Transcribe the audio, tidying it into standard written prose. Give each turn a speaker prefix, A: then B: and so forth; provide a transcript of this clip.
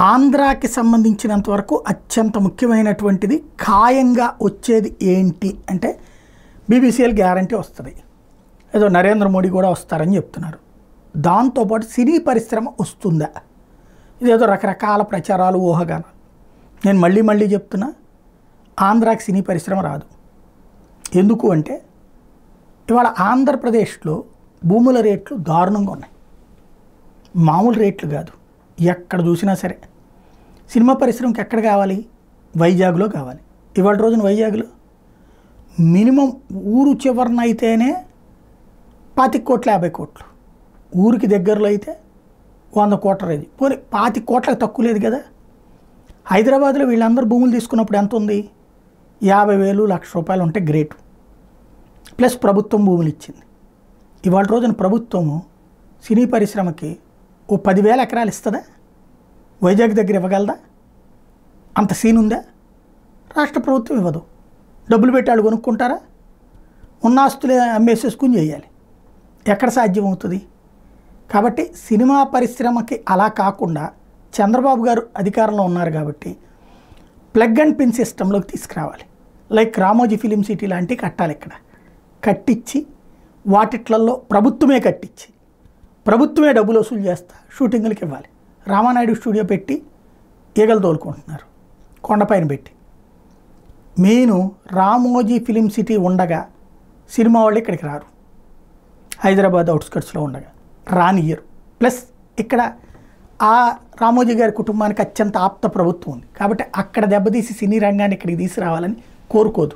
A: ఆంధ్రాకి సంబంధించినంత వరకు అత్యంత ముఖ్యమైనటువంటిది ఖాయంగా వచ్చేది ఏంటి అంటే బీబీసీఎల్ గ్యారంటీ వస్తుంది, ఏదో నరేంద్ర మోడీ కూడా వస్తారని చెప్తున్నారు. దాంతోపాటు సినీ పరిశ్రమ వస్తుందా, ఇదేదో రకరకాల ప్రచారాలు ఊహగానాలు. నేను మళ్ళీ చెప్తున్నా, ఆంధ్రాకి సినీ పరిశ్రమ రాదు. ఎందుకు అంటే ఇవాళ ఆంధ్రప్రదేశ్లో భూముల రేట్లు దారుణంగా ఉన్నాయి, మామూలు రేట్లు కాదు. ఎక్కడ చూసినా సరే సినిమా పరిశ్రమకి ఎక్కడ కావాలి, వైజాగ్లో కావాలి. ఇవాళ రోజున వైజాగ్లో మినిమం ఊరు చివరన అయితేనే 25 కోట్లు 50 కోట్లు, ఊరికి దగ్గరలో అయితే 100 కోట్ల రేంజ్, పోనీ 25 కోట్లకు తక్కువ లేదు కదా. హైదరాబాద్లో వీళ్ళందరూ భూములు తీసుకున్నప్పుడు ఎంత ఉంది, 50,000 1,00,000 రూపాయలు ఉంటే గ్రేట్, ప్లస్ ప్రభుత్వం భూములు ఇచ్చింది. ఇవాళ రోజున ప్రభుత్వము సినీ పరిశ్రమకి ఓ 10,000 ఎకరాలు ఇస్తుందా, వైజాగ్ దగ్గర ఇవ్వగలదా, అంత సీన్ ఉందా? రాష్ట్ర ప్రభుత్వం ఇవ్వదు. డబ్బులు పెట్టి వాళ్ళు కొనుక్కుంటారా, ఉన్న ఆస్తులే అమ్మేసేసుకుని చేయాలి, ఎక్కడ సాధ్యం అవుతుంది? కాబట్టి సినిమా పరిశ్రమకి అలా కాకుండా చంద్రబాబు గారు అధికారంలో ఉన్నారు కాబట్టి ప్లగ్ అండ్ పిన్ సిస్టంలోకి తీసుకురావాలి. లైక్ రామోజీ ఫిలిం సిటీ లాంటివి కట్టాలి, ఇక్కడ కట్టించి వాటిట్లలో ప్రభుత్వమే కట్టించి ప్రభుత్వమే డబ్బులు వసూలు చేస్తా షూటింగ్లకు ఇవ్వాలి. రామానాయుడు స్టూడియో పెట్టి ఈగలు తోలుకుంటున్నారు కొండపైన పెట్టి. మెయిన్ రామోజీ ఫిలిం సిటీ ఉండగా సినిమా వాళ్ళు ఇక్కడికి రారు, హైదరాబాద్ అవుట్స్కట్స్లో ఉండగా రానియ్యరు. ప్లస్ ఇక్కడ ఆ రామోజీ గారి కుటుంబానికి అత్యంత ఆప్త ప్రభుత్వం ఉంది కాబట్టి అక్కడ దెబ్బతీసి సినీ రంగాన్ని ఇక్కడికి తీసుకురావాలని కోరుకోదు.